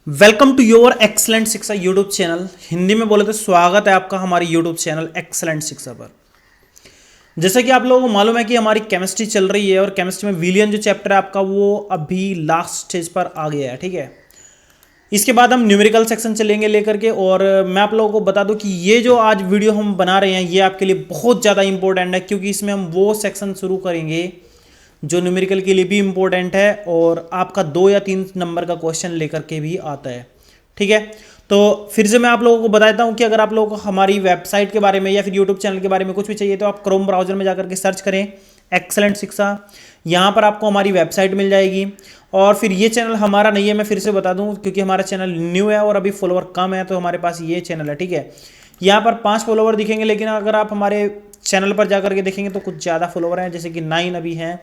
Welcome to your excellent शिक्षा YouTube channel. Hindi में बोले तो स्वागत है आपका हमारे यूट्यूब चैनल एक्सलेंट शिक्षा पर। जैसा कि आप लोगों को मालूम है कि हमारी केमिस्ट्री चल रही है और केमिस्ट्री में विलियन जो चैप्टर है आपका वो अभी लास्ट स्टेज पर आ गया है। ठीक है, इसके बाद हम न्यूमेरिकल सेक्शन चलेंगे लेकर के। और मैं आप लोगों को बता दूं कि ये जो आज वीडियो हम बना रहे हैं ये आपके लिए बहुत ज़्यादा इंपॉर्टेंट है, क्योंकि इसमें हम वो सेक्शन शुरू करेंगे जो न्यूमेरिकल के लिए भी इंपॉर्टेंट है और आपका 2 या 3 नंबर का क्वेश्चन लेकर के भी आता है। ठीक है, तो फिर से मैं आप लोगों को बता देता हूं कि अगर आप लोगों को हमारी वेबसाइट के बारे में या फिर यूट्यूब चैनल के बारे में कुछ भी चाहिए तो आप क्रोम ब्राउजर में जाकर के सर्च करें एक्सलेंट शिक्षा। यहाँ पर आपको हमारी वेबसाइट मिल जाएगी। और फिर ये चैनल हमारा नहीं है, मैं फिर से बता दूं, क्योंकि हमारा चैनल न्यू है और अभी फॉलोवर कम है, तो हमारे पास ये चैनल है। ठीक है, यहाँ पर 5 फॉलोवर दिखेंगे, लेकिन अगर आप हमारे चैनल पर जाकर के देखेंगे तो कुछ ज़्यादा फॉलोवर हैं, जैसे कि 9 अभी हैं।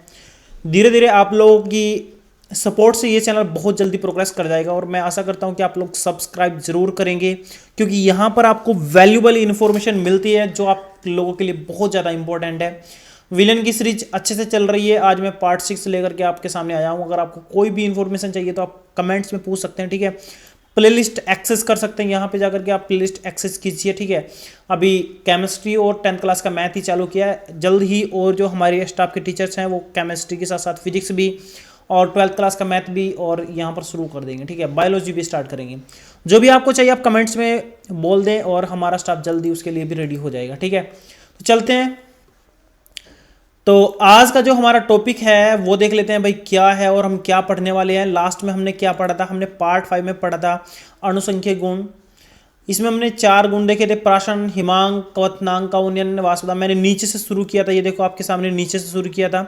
धीरे धीरे आप लोगों की सपोर्ट से ये चैनल बहुत जल्दी प्रोग्रेस कर जाएगा और मैं आशा करता हूँ कि आप लोग सब्सक्राइब जरूर करेंगे, क्योंकि यहाँ पर आपको वैल्यूबल इन्फॉर्मेशन मिलती है जो आप लोगों के लिए बहुत ज़्यादा इंपॉर्टेंट है। विलन की सीरीज अच्छे से चल रही है। आज मैं पार्ट 6 लेकर के आपके सामने आया हूँ। अगर आपको कोई भी इन्फॉर्मेशन चाहिए तो आप कमेंट्स में पूछ सकते हैं। ठीक है, प्लेलिस्ट एक्सेस कर सकते हैं, यहाँ पे जाकर के आप प्लेलिस्ट एक्सेस कीजिए। ठीक है, अभी केमिस्ट्री और 10th क्लास का मैथ ही चालू किया है, जल्द ही और जो हमारे स्टाफ के टीचर्स हैं वो केमिस्ट्री के साथ साथ फिजिक्स भी और 12th क्लास का मैथ भी और यहाँ पर शुरू कर देंगे। ठीक है, बायोलॉजी भी स्टार्ट करेंगे। जो भी आपको चाहिए आप कमेंट्स में बोल दें और हमारा स्टाफ जल्दी उसके लिए भी रेडी हो जाएगा। ठीक है, तो चलते हैं। तो आज का जो हमारा टॉपिक है वो देख लेते हैं भाई क्या है और हम क्या पढ़ने वाले हैं। लास्ट में हमने क्या पढ़ा था, हमने पार्ट 5 में पढ़ा था अणुसंख्यक गुण। इसमें हमने 4 गुण देखे थे, प्राशन, हिमांक, क्वथनांक, काउन्यन, वाष्पदाब। मैंने नीचे से शुरू किया था, ये देखो आपके सामने नीचे से शुरू किया था।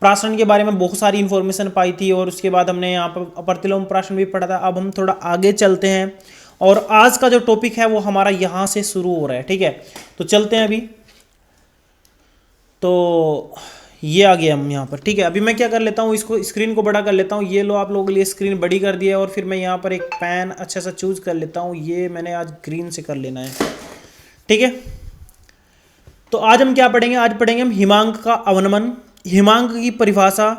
प्राशन के बारे में बहुत सारी इंफॉर्मेशन पाई थी और उसके बाद हमने यहाँ पर प्रतिलोम प्राशन भी पढ़ा था। अब हम थोड़ा आगे चलते हैं और आज का जो टॉपिक है वो हमारा यहाँ से शुरू हो रहा है। ठीक है, तो चलते हैं अभी। तो ये आ गया हम यहाँ पर। ठीक है, अभी मैं क्या कर लेता हूँ, इसको स्क्रीन को बड़ा कर लेता हूँ। ये लो आप लोगों के लिए स्क्रीन बड़ी कर दिया है और फिर मैं यहाँ पर एक पेन अच्छा सा चूज कर लेता हूँ। ये मैंने आज ग्रीन से कर लेना है। ठीक है, तो आज हम क्या पढ़ेंगे, आज पढ़ेंगे हम हिमांक का अवनमन, हिमांक की परिभाषा।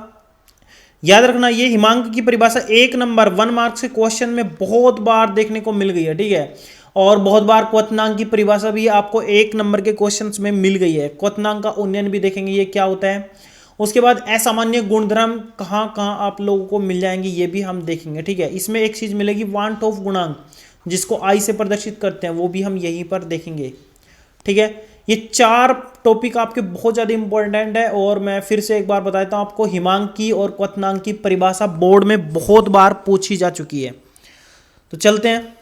याद रखना ये हिमांक की परिभाषा 1 नंबर 1 मार्क्स के क्वेश्चन में बहुत बार देखने को मिल गई है। ठीक है, और बहुत बार क्वथनांक की परिभाषा भी आपको 1 नंबर के क्वेश्चंस में मिल गई है। क्वथनांक का उन्नयन भी देखेंगे ये क्या होता है। उसके बाद असामान्य गुणधर्म कहाँ कहाँ आप लोगों को मिल जाएंगे ये भी हम देखेंगे। ठीक है, इसमें एक चीज मिलेगी वांट ऑफ गुणांक, जिसको आई से प्रदर्शित करते हैं, वो भी हम यहीं पर देखेंगे। ठीक है, ये 4 टॉपिक आपके बहुत ज़्यादा इंपॉर्टेंट है और मैं फिर से एक बार बताता हूँ आपको, हिमांक की और क्वथनांक की परिभाषा बोर्ड में बहुत बार पूछी जा चुकी है। तो चलते हैं।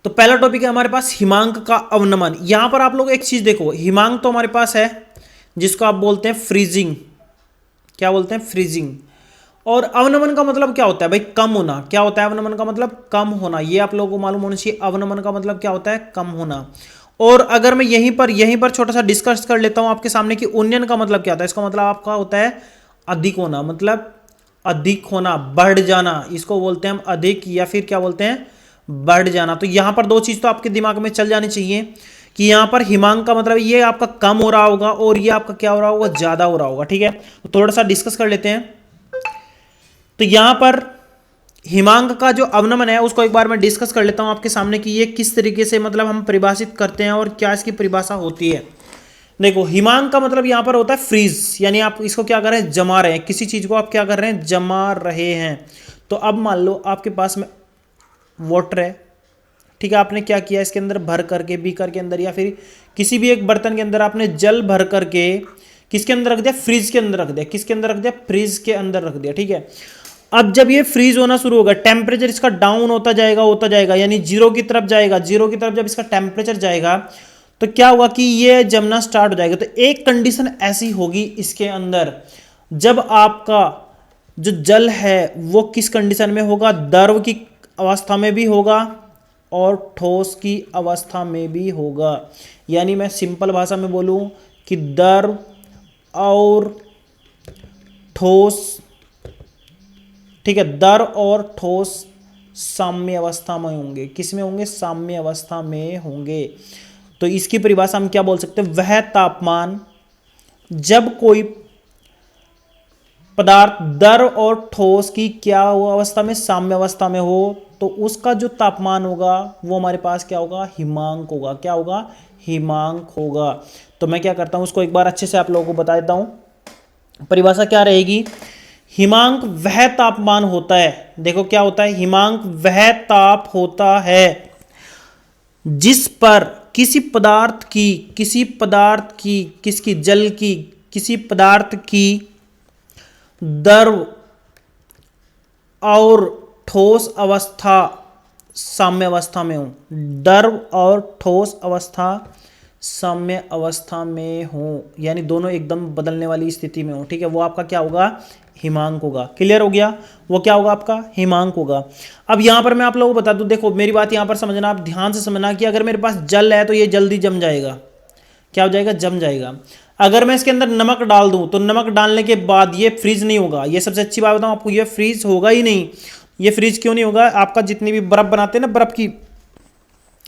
तो पहला टॉपिक है हमारे पास हिमांक का अवनमन। यहां पर आप लोग एक चीज देखो, हिमांक तो हमारे पास है जिसको आप बोलते हैं फ्रीजिंग। क्या बोलते हैं? फ्रीजिंग। और अवनमन का मतलब क्या होता है भाई? कम होना। क्या होता है अवनमन का मतलब? कम होना। ये आप लोगों को मालूम होना चाहिए, अवनमन का मतलब क्या होता है? कम होना। और अगर मैं यहीं पर छोटा सा डिस्कस कर लेता हूं आपके सामने कि उन्नयन का मतलब क्या होता है, इसका मतलब आपका होता है अधिक होना, मतलब अधिक होना, बढ़ जाना। इसको बोलते हैं हम अधिक, या फिर क्या बोलते हैं? बढ़ जाना। तो यहां पर 2 चीज तो आपके दिमाग में चल जानी चाहिए कि यहां पर हिमांक का मतलब ये आपका कम हो रहा होगा और ये आपका क्या हो रहा होगा? ज्यादा हो रहा होगा। ठीक है, तो थोड़ा सा डिस्कस कर लेते हैं। तो यहां पर हिमांक का जो अवनमन है उसको एक बार मैं डिस्कस कर लेता हूं आपके सामने कि ये किस तरीके से मतलब हम परिभाषित करते हैं और क्या इसकी परिभाषा होती है। देखो, हिमांक का मतलब यहां पर होता है फ्रीज, यानी आप इसको क्या कर रहे हैं? जमा रहे हैं। किसी चीज को आप क्या कर रहे हैं? जमा रहे हैं। तो अब मान लो आपके पास में वाटर है। ठीक है, आपने क्या किया, इसके अंदर भर करके बीकर के अंदर या फिर किसी भी एक बर्तन के अंदर आपने जल भर करके किसके अंदर रख दिया? फ्रिज के अंदर रख दिया। किसके अंदर रख दिया? फ्रिज के अंदर रख दिया। ठीक है, अब जब ये फ्रीज होना शुरू होगा, टेम्परेचर इसका डाउन होता जाएगा, यानी जीरो की तरफ जाएगा। जीरो की तरफ जब इसका टेम्परेचर जाएगा तो क्या होगा कि ये जमना स्टार्ट हो जाएगा। तो एक कंडीशन ऐसी होगी इसके अंदर, जब आपका जो जल है वो किस कंडीशन में होगा? द्रव की अवस्था में भी होगा और ठोस की अवस्था में भी होगा। यानी मैं सिंपल भाषा में बोलूं कि द्रव और ठोस, ठीक है, द्रव और ठोस साम्य अवस्था में होंगे। किस में होंगे? साम्य अवस्था में होंगे। तो इसकी परिभाषा हम क्या बोल सकते हैं? वह तापमान जब कोई पदार्थ द्रव और ठोस की क्या हो अवस्था में, साम्य अवस्था में हो, तो उसका जो तापमान होगा वो हमारे पास क्या होगा, हिमांक होगा। क्या होगा, हिमांक होगा। तो मैं क्या करता हूं, उसको एक बार अच्छे से आप लोगों को बता देता हूं। परिभाषा क्या रहेगी, हिमांक वह तापमान होता है, देखो क्या होता है, हिमांक वह ताप होता है जिस पर किसी पदार्थ की किसकी, जल की, किसी पदार्थ की द्रव और ठोस अवस्था साम्य अवस्था में हो, द्रव और ठोस अवस्था साम्य अवस्था में हो, यानी दोनों एकदम बदलने वाली स्थिति में हो। ठीक है, वो आपका क्या होगा, हिमांक होगा। क्लियर हो गया, वो क्या होगा आपका, हिमांक होगा। अब यहां पर मैं आप लोगों को बता दूं, देखो मेरी बात यहां पर समझना, आप ध्यान से समझना कि अगर मेरे पास जल है तो ये जल्दी जम जाएगा। क्या हो जाएगा, जम जाएगा। अगर मैं इसके अंदर नमक डाल दूं तो नमक डालने के बाद ये फ्रीज नहीं होगा। ये सबसे अच्छी बात बताऊं आपको, ये फ्रीज होगा ही नहीं। ये फ्रीज क्यों नहीं होगा, आपका जितनी भी बर्फ बनाते हैं ना, बर्फ की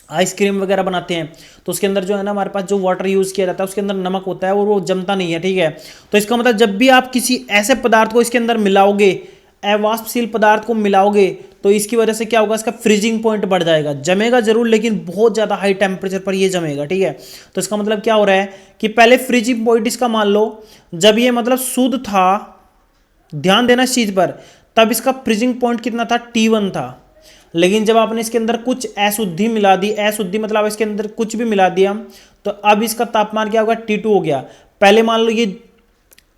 आइसक्रीम वगैरह बनाते हैं, तो उसके अंदर जो है ना हमारे पास जो वाटर यूज किया जाता है उसके अंदर नमक होता है और वो जमता नहीं है। ठीक है, तो इसका मतलब जब भी आप किसी ऐसे पदार्थ को इसके अंदर मिलाओगे, अवाष्पशील पदार्थ को मिलाओगे, तो इसकी वजह से क्या होगा, इसका फ्रीजिंग पॉइंट बढ़ जाएगा। जमेगा जरूर लेकिन बहुत ज्यादा हाई टेम्परेचर पर ये जमेगा। ठीक है, तो इसका मतलब क्या हो रहा है कि पहले फ्रीजिंग पॉइंट इसका मान लो जब ये मतलब शुद्ध था, ध्यान देना इस चीज पर, तब इसका फ्रीजिंग पॉइंट कितना था, T1 था। लेकिन जब आपने इसके अंदर कुछ अशुद्धि मिला दी, अशुद्धि मतलब इसके अंदर कुछ भी मिला दिया, तो अब इसका तापमान क्या होगा, T2 हो गया। पहले मान लो ये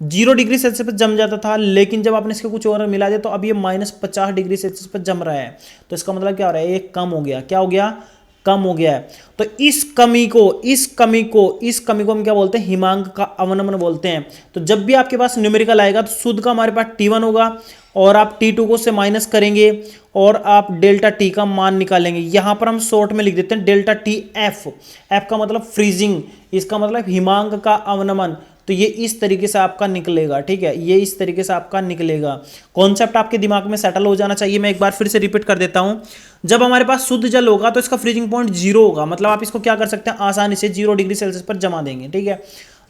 0 डिग्री सेल्सियस पर जम जाता था, लेकिन जब आपने इसके कुछ और मिला दिया तो अब ये -50 डिग्री सेल्सियस पर जम रहा है। तो इसका मतलब क्या हो रहा है, ये कम हो गया। क्या हो गया, कम हो गया है। तो इस कमी को हम क्या बोलते हैं, हिमांक का अवनमन बोलते हैं। तो जब भी आपके पास न्यूमेरिकल आएगा तो शुद्ध का हमारे पास T1 होगा और आप T2 को से माइनस करेंगे और आप डेल्टा T का मान निकालेंगे। यहां पर हम शॉर्ट में लिख देते हैं डेल्टा T F। F का मतलब फ्रीजिंग, इसका मतलब हिमांक का अवनमन। तो ये इस तरीके से आपका निकलेगा। ठीक है, ये इस तरीके से आपका निकलेगा। कॉन्सेप्ट आपके दिमाग में सेटल हो जाना चाहिए। मैं एक बार फिर से रिपीट कर देता हूं, जब हमारे पास शुद्ध जल होगा तो इसका फ्रीजिंग पॉइंट 0 होगा, मतलब आप इसको क्या कर सकते हैं, आसानी से 0 डिग्री सेल्सियस पर जमा देंगे। ठीक है,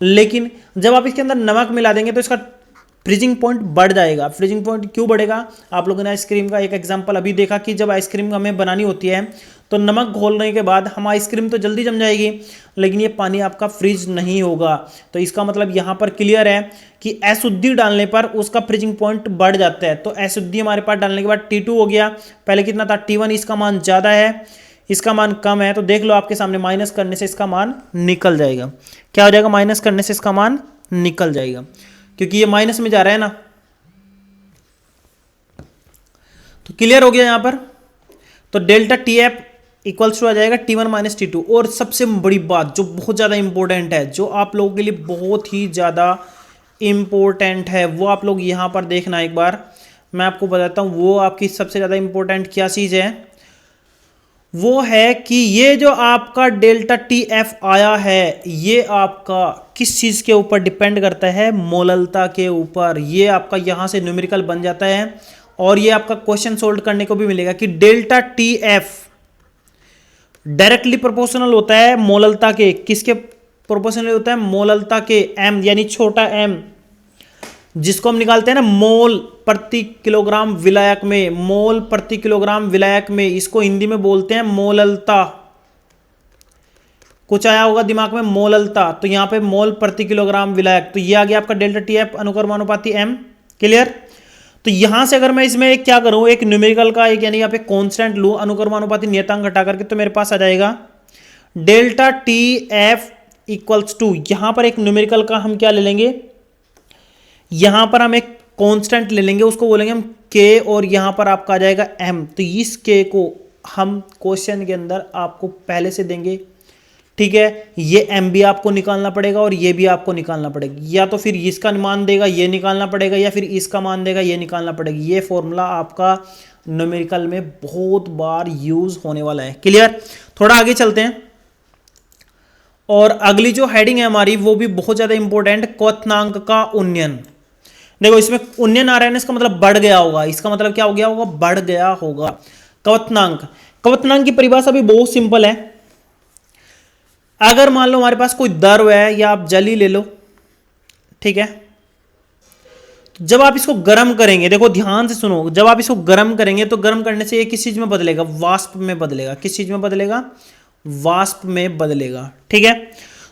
लेकिन जब आप इसके अंदर नमक मिला देंगे तो इसका फ्रीजिंग पॉइंट बढ़ जाएगा। फ्रीजिंग पॉइंट क्यों बढ़ेगा, आप लोगों ने आइसक्रीम का एक एग्जांपल अभी देखा कि जब आइसक्रीम हमें बनानी होती है तो नमक घोलने के बाद हम आइसक्रीम तो जल्दी जम जाएगी, लेकिन ये पानी आपका फ्रीज नहीं होगा। तो इसका मतलब यहाँ पर क्लियर है कि अशुद्धि डालने पर उसका फ्रीजिंग पॉइंट बढ़ जाता है। तो अशुद्धि हमारे पास डालने के बाद T2 हो गया, पहले कितना था T1, इसका मान ज़्यादा है, इसका मान कम है। तो देख लो आपके सामने माइनस करने से इसका मान निकल जाएगा। क्या हो जाएगा, माइनस करने से इसका मान निकल जाएगा, क्योंकि ये माइनस में जा रहा है ना। तो क्लियर हो गया यहां पर। तो डेल्टा TF इक्वल्स टू आ जाएगा T1 माइनस T2। और सबसे बड़ी बात जो बहुत ज़्यादा इंपॉर्टेंट है, जो आप लोगों के लिए बहुत ही ज़्यादा इंपॉर्टेंट है, वो आप लोग यहां पर देखना एक बार, मैं आपको बताता हूं वो आपकी सबसे ज़्यादा इंपॉर्टेंट क्या चीज़ है। वो है कि ये जो आपका डेल्टा TF आया है, ये आपका किस चीज़ के ऊपर डिपेंड करता है, मोललता के ऊपर। ये आपका यहाँ से न्यूमेरिकल बन जाता है और ये आपका क्वेश्चन सोल्व करने को भी मिलेगा कि डेल्टा TF डायरेक्टली प्रोपोर्शनल होता है मोललता के, किसके प्रोपोर्शनल होता है, मोललता के, M यानी छोटा m, जिसको हम निकालते हैं ना मोल प्रति किलोग्राम विलायक में, मोल प्रति किलोग्राम विलायक में, इसको हिंदी में बोलते हैं मोललता। कुछ आया होगा दिमाग में, मोललता। तो यहां पे मोल प्रति किलोग्राम विलायक, तो ये आ गया आपका डेल्टा TF अनुक्रमानुपाती m। क्लियर। तो यहां से अगर मैं इसमें एक क्या करूं, एक न्यूमेरिकल का एक यानी यहाँ पे कांस्टेंट लूं, अनुक्रमानुपाती नियतांक घटा करके, तो मेरे पास आ जाएगा डेल्टा TF इक्वल्स टू, यहां पर एक न्यूमेरिकल का हम क्या ले लेंगे, यहां पर हम एक कांस्टेंट ले लेंगे, उसको बोलेंगे हम k, और यहां पर आपका आ जाएगा m। तो इस k को हम क्वेश्चन के अंदर आपको पहले से देंगे। ठीक है, ये m भी आपको निकालना पड़ेगा और ये भी आपको निकालना पड़ेगा, या तो फिर इसका मान देगा ये निकालना पड़ेगा, या फिर इसका मान देगा ये निकालना पड़ेगा। ये फॉर्मूला आपका न्यूमेरिकल में बहुत बार यूज होने वाला है। क्लियर। थोड़ा आगे चलते हैं और अगली जो हेडिंग है हमारी वो भी बहुत ज्यादा इंपॉर्टेंट, क्वथनांक का उन्नयन। देखो इसमें उन्नयन आ रहा है ना, इसका मतलब बढ़ गया होगा, इसका मतलब क्या हो गया होगा, बढ़ गया होगा। क्वथनांक, क्वथनांक की परिभाषा भी बहुत सिंपल है। अगर मान लो हमारे पास कोई द्रव है, या आप जल ही ले लो, ठीक है, जब आप इसको गर्म करेंगे, देखो ध्यान से सुनो, जब आप इसको गर्म करेंगे तो गर्म करने से ये किस चीज में बदलेगा, वाष्प में बदलेगा। किस चीज में बदलेगा, वाष्प में बदलेगा। ठीक है,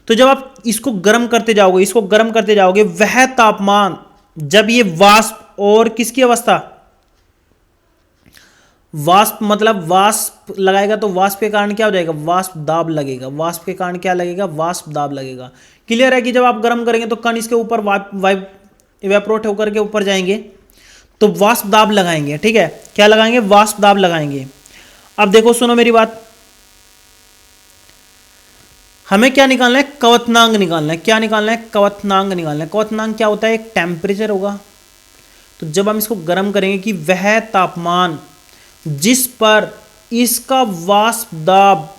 तो जब आप इसको गर्म करते जाओगे, इसको गर्म करते जाओगे, वह तापमान जब ये वाष्प और किसकी अवस्था, वाष्प मतलब वाष्प लगाएगा तो वाष्प के कारण क्या हो जाएगा, वाष्प दाब लगेगा। वाष्प के कारण क्या लगेगा, वाष्प दाब लगेगा। क्लियर है कि जब आप गर्म करेंगे तो कण इसके ऊपर इवेपोरेट होकर के ऊपर जाएंगे तो वाष्प दाब लगाएंगे। ठीक है, क्या लगाएंगे, वाष्प दाब लगाएंगे। अब देखो सुनो मेरी बात, हमें क्या निकालना है, क्वथनांक निकालना है। क्या निकालना है, क्वथनांक निकालना है। क्वथनांक क्या होता है, एक टेम्परेचर होगा। तो जब हम इसको गर्म करेंगे कि वह तापमान जिस पर इसका वाष्प दाब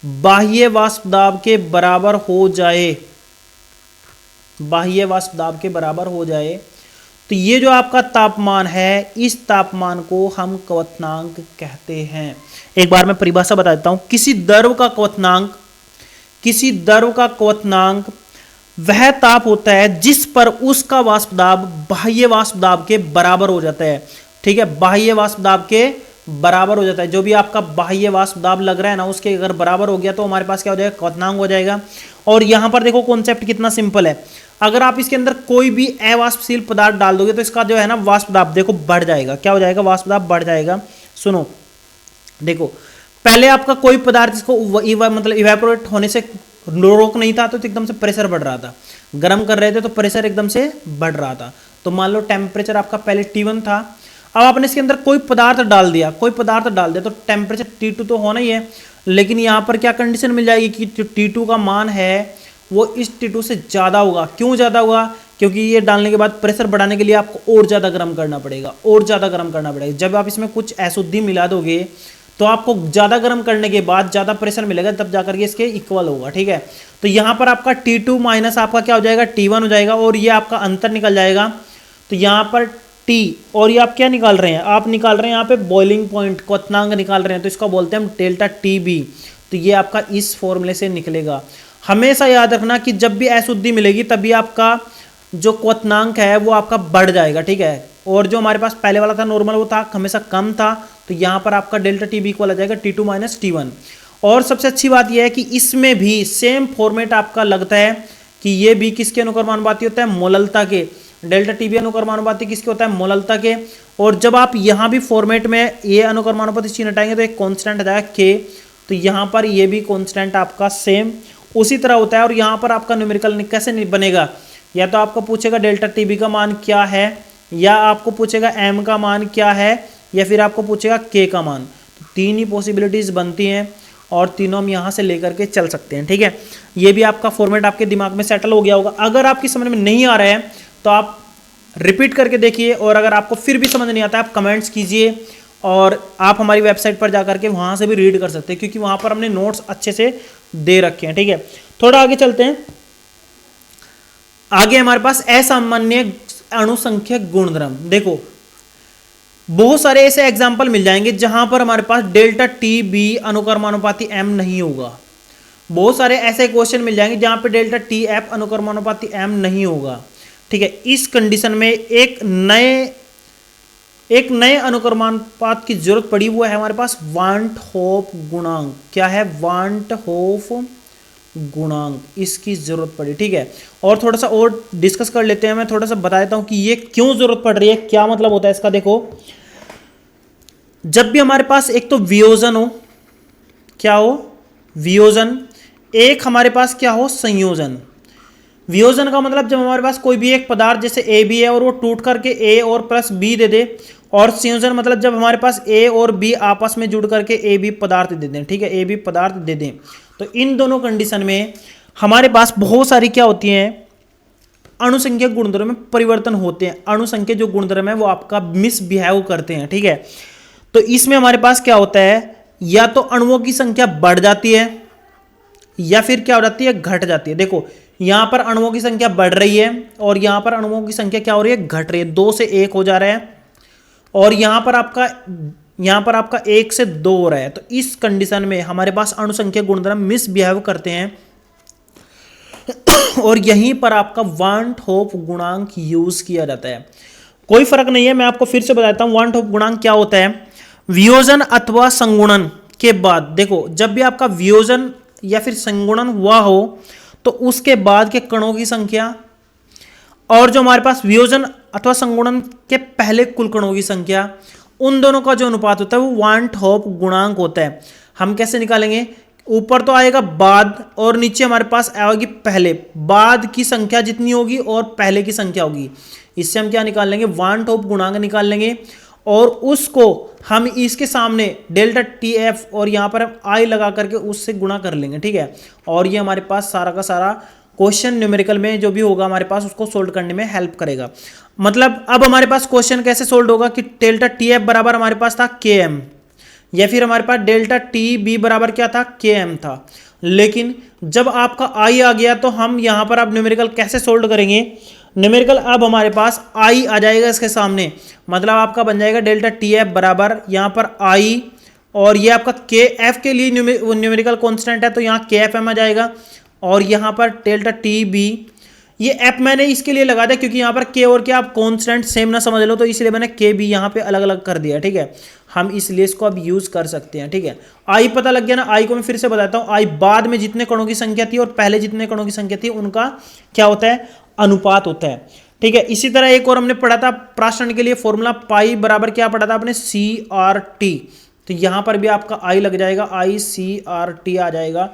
बाह्य वाष्प दाब के बराबर हो जाए, बाह्य वाष्प दाब के बराबर हो जाए, तो ये जो आपका तापमान है, इस तापमान को हम क्वथनांक कहते हैं। एक बार मैं परिभाषा बता देता हूं, किसी द्रव का क्वथनांक, किसी द्रव का क्वथनांक वह ताप होता है जिस पर उसका वाष्प दाब बाह्य वाष्प दाब के बराबर हो जाता है। ठीक है, बाह्य वाष्प दाब के बराबर हो जाता है। जो भी आपका बाह्य वाष्प दाब लग रहा है ना, उसके अगर बराबर हो गया तो हमारे पास क्या हो जाएगा, क्वथनांक हो जाएगा। और यहां पर देखो कॉन्सेप्ट कितना सिंपल है, अगर आप इसके अंदर कोई भी अवाष्पशील पदार्थ डाल दोगे तो इसका जो है ना वाष्प दाब देखो बढ़ जाएगा। क्या हो जाएगा, वाष्प दाब बढ़ जाएगा। सुनो देखो, पहले आपका कोई पदार्थ इसको मतलब इवेपोरेट होने से रोक नहीं था, तो एकदम से प्रेशर बढ़ रहा था। गर्म कर रहे थे तो प्रेशर एकदम से बढ़ रहा था। तो मान लो टेम्परेचर आपका पहले T1 था, अब आपने इसके अंदर कोई पदार्थ डाल दिया, कोई पदार्थ डाल दिया तो टेम्परेचर T2 तो होना ही है। लेकिन यहाँ पर क्या कंडीशन मिल जाएगी कि जो T2 का मान है वो इस T2 से ज़्यादा होगा। क्यों ज़्यादा होगा, क्योंकि ये डालने के बाद प्रेशर बढ़ाने के लिए आपको और ज़्यादा गर्म करना पड़ेगा, और ज़्यादा गर्म करना पड़ेगा। जब आप इसमें कुछ अशुद्धि मिला दोगे तो आपको ज़्यादा गर्म करने के बाद ज़्यादा प्रेशर मिलेगा, तब जाकर के इसके इक्वल होगा। ठीक है, तो यहाँ पर आपका T2 माइनस आपका क्या हो जाएगा, T1 हो जाएगा, और ये आपका अंतर निकल जाएगा। तो यहाँ पर T और ये आप क्या निकाल रहे हैं, आप निकाल रहे हैं यहाँ पे बॉइलिंग पॉइंट, क्वथनांक निकाल रहे हैं, तो इसका बोलते हैं हम डेल्टा TB। तो ये आपका इस फॉर्मूले से निकलेगा। हमेशा याद रखना कि जब भी अशुद्धि मिलेगी तभी आपका जो क्वथनांक है वो आपका बढ़ जाएगा। ठीक है, और जो हमारे पास पहले वाला था नॉर्मल, वो था हमेशा कम था, तो यहाँ पर आपका डेल्टा TB इक्वल आ जाएगा T2 माइनस T1। और सबसे अच्छी बात यह है कि इसमें भी सेम फॉर्मेट आपका लगता है कि ये भी किसके अनुक्रमानुपाती होता है, मोललता के। डेल्टा TB अनुक्रमानुपाती किसके होता है, मोललता के। और जब आप यहाँ भी फॉर्मेट में ये अनुक्रमानुपाती चिन्ह हटाएंगे तो एक कॉन्स्टेंट आ जाएगा K, तो यहाँ पर ये भी कॉन्स्टेंट आपका सेम उसी तरह होता है। और यहाँ पर आपका न्यूमेरिकल कैसे बनेगा, या तो आपको पूछेगा डेल्टा TB का मान क्या है, या आपको पूछेगा M का मान क्या है, या फिर आपको पूछेगा K का मान। तो तीन ही पॉसिबिलिटीज बनती हैं और तीनों हम यहाँ से लेकर के चल सकते हैं। ठीक है, ये भी आपका फॉर्मेट आपके दिमाग में सेटल हो गया होगा। अगर आपकी समझ में नहीं आ रहा है तो आप रिपीट करके देखिए, और अगर आपको फिर भी समझ नहीं आता आप कमेंट्स कीजिए, और आप हमारी वेबसाइट पर जाकर के वहाँ से भी रीड कर सकते हैं, क्योंकि वहाँ पर हमने नोट्स अच्छे से दे रखे हैं। ठीक है, थोड़ा आगे चलते हैं। आगे हमारे पास असामान्य अणुसंख्यक गुणधर्म। देखो बहुत सारे ऐसे एग्जाम्पल मिल जाएंगे जहां पर हमारे पास डेल्टा TB अनुक्रमानुपाती M नहीं होगा। बहुत सारे ऐसे क्वेश्चन मिल जाएंगे जहां पे डेल्टा TF अनुक्रमानुपाती M नहीं होगा। ठीक है, इस कंडीशन में एक नए अनुक्रमानुपात की जरूरत पड़ी, वो है हमारे पास वांट होफ गुणांक। क्या है, वांट होफ गुणांक, इसकी जरूरत पड़ी। ठीक है, और थोड़ा सा और डिस्कस कर लेते हैं। मैं थोड़ा सा बता देता हूं कि ये क्यों जरूरत पड़ रही है, क्या मतलब होता है इसका। देखो जब भी हमारे पास एक तो वियोजन हो, क्या हो, वियोजन, एक हमारे पास क्या हो, संयोजन। वियोजन का मतलब जब हमारे पास कोई भी एक पदार्थ जैसे AB है और वो टूट करके A और प्लस B दे दे, और संयोजन मतलब जब हमारे पास A और B आपस में जुड़ करके AB पदार्थ दे दें। ठीक है, AB पदार्थ दे दें, तो इन दोनों कंडीशन में हमारे पास बहुत सारी क्या होती हैं, अणुसंख्यक गुणधर्म में परिवर्तन होते हैं। अणुसंख्यक जो गुणधर्म है वो आपका मिसबिहेव करते हैं। ठीक है, तो इसमें हमारे पास क्या होता है, या तो अणुओं की संख्या बढ़ जाती है या फिर क्या हो जाती है, घट जाती है। देखो यहां पर अणुओं की संख्या बढ़ रही है और यहां पर अणुओं की संख्या क्या हो रही है, घट रही है। 2 से 1 हो जा रहा है, और यहां पर आपका 1 से 2 हो रहा है। तो इस कंडीशन में हमारे पास अणुसंख्यक गुणधर्म मिसबिहेव करते हैं। और यहीं पर आपका वांट होप गुणांक यूज किया जाता है। कोई फर्क नहीं है, मैं आपको फिर से बताता हूं वांट होप गुणांक क्या होता है। वियोजन अथवा संगुणन के बाद, देखो जब भी आपका वियोजन या फिर संगुणन हुआ हो तो उसके बाद के कणों की संख्या और जो हमारे पास वियोजन अथवा संगुणन के पहले कुल कणों की संख्या, उन दोनों का जो अनुपात होता है वो वांट होप गुणांक होता है। हम कैसे निकालेंगे, ऊपर तो आएगा बाद और नीचे हमारे पास आएगी पहले, बाद की संख्या जितनी होगी और पहले की संख्या होगी, इससे हम क्या निकाल लेंगे, वांट होप गुणांक निकाल लेंगे और उसको हम इसके सामने डेल्टा टी एफ और यहां पर हम आई लगा करके उससे गुणा कर लेंगे, ठीक है। और ये हमारे पास सारा का सारा क्वेश्चन न्यूमेरिकल में जो भी होगा हमारे पास उसको सोल्व करने में हेल्प करेगा। मतलब अब हमारे पास क्वेश्चन कैसे सोल्व होगा कि डेल्टा टी एफ बराबर हमारे पास था के एम, या फिर हमारे पास डेल्टा टी बी बराबर क्या था, के एम था। लेकिन जब आपका आई आ गया तो हम यहां पर अब न्यूमेरिकल कैसे सोल्व करेंगे, न्यूमेरिकल अब हमारे पास आई आ जाएगा इसके सामने, मतलब आपका बन जाएगा डेल्टा टी एफ बराबर यहां पर आई और ये आपका के एफ के लिए न्यूमेरिकल कांस्टेंट है तो यहाँ के एफ एम आ जाएगा और यहाँ पर डेल्टा टी बी, ये एफ मैंने इसके लिए लगा दिया क्योंकि यहाँ पर के और के आप कांस्टेंट सेम ना समझ लो तो इसलिए मैंने के बी यहाँ पे अलग अलग कर दिया, ठीक है। हम इसलिए इसको अब यूज कर सकते हैं, ठीक है। आई पता लग गया ना, आई को मैं फिर से बताता हूँ, आई बाद में जितने कणों की संख्या थी और पहले जितने कणों की संख्या थी उनका क्या होता है, अनुपात होता है, ठीक है। इसी तरह एक और हमने पढ़ा था प्राशरण के लिए फॉर्मूला पाई बराबर क्या पढ़ा था आपने, सी आर टी, तो यहां पर भी आपका आई लग जाएगा, आई सी आर टी आ जाएगा।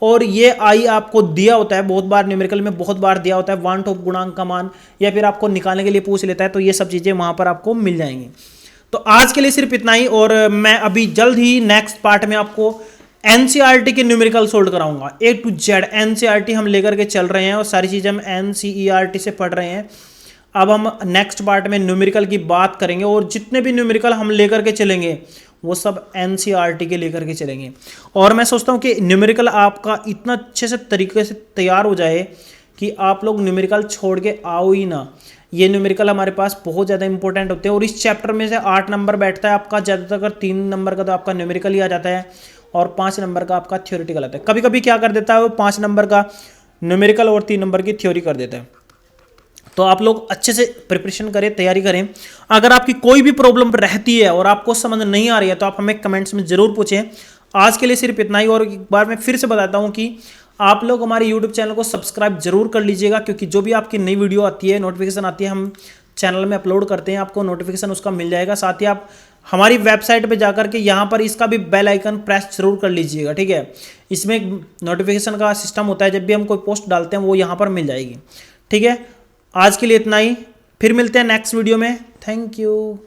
और ये आई आपको दिया होता है बहुत बार, न्यूमेरिकल में बहुत बार दिया होता है वांट होप गुणांक का मान, या फिर आपको निकालने के लिए पूछ लेता है, तो ये सब चीजें वहां पर आपको मिल जाएंगी। तो आज के लिए सिर्फ इतना ही, और मैं अभी जल्द ही नेक्स्ट पार्ट में आपको एनसीईआरटी के न्यूमेरिकल सोल्व कराऊंगा, ए टू जेड एनसीईआरटी हम लेकर के चल रहे हैं और सारी चीजें हम एनसीईआरटी से पढ़ रहे हैं। अब हम नेक्स्ट पार्ट में न्यूमेरिकल की बात करेंगे और जितने भी न्यूमेरिकल हम लेकर के चलेंगे वो सब एनसीईआरटी के लेकर के चलेंगे। और मैं सोचता हूँ कि न्यूमेरिकल आपका इतना अच्छे से तरीके से तैयार हो जाए कि आप लोग न्यूमेरिकल छोड़ के आओ ही ना। ये न्यूमेरिकल हमारे पास बहुत ज़्यादा इंपॉर्टेंट होते हैं और इस चैप्टर में से 8 नंबर बैठता है आपका, ज़्यादातर 3 नंबर का तो आपका न्यूमेरिकल ही आ जाता है और 5 नंबर का आपका थ्योरेटिकल आता है। कभी कभी क्या कर देता है वो 5 नंबर का न्यूमेरिकल और 3 नंबर की थ्योरी कर देता है। तो आप लोग अच्छे से प्रिपरेशन करें, तैयारी करें। अगर आपकी कोई भी प्रॉब्लम रहती है और आपको समझ नहीं आ रही है तो आप हमें कमेंट्स में जरूर पूछें। आज के लिए सिर्फ इतना ही, और एक बार मैं फिर से बताता हूं कि आप लोग हमारे यूट्यूब चैनल को सब्सक्राइब जरूर कर लीजिएगा, क्योंकि जो भी आपकी नई वीडियो आती है, नोटिफिकेशन आती है, हम चैनल में अपलोड करते हैं, आपको नोटिफिकेशन उसका मिल जाएगा। साथ ही आप हमारी वेबसाइट पे जाकर के यहाँ पर इसका भी बेल आइकन प्रेस जरूर कर लीजिएगा, ठीक है। इसमें नोटिफिकेशन का सिस्टम होता है, जब भी हम कोई पोस्ट डालते हैं वो यहाँ पर मिल जाएगी, ठीक है। आज के लिए इतना ही, फिर मिलते हैं नेक्स्ट वीडियो में। Thank you.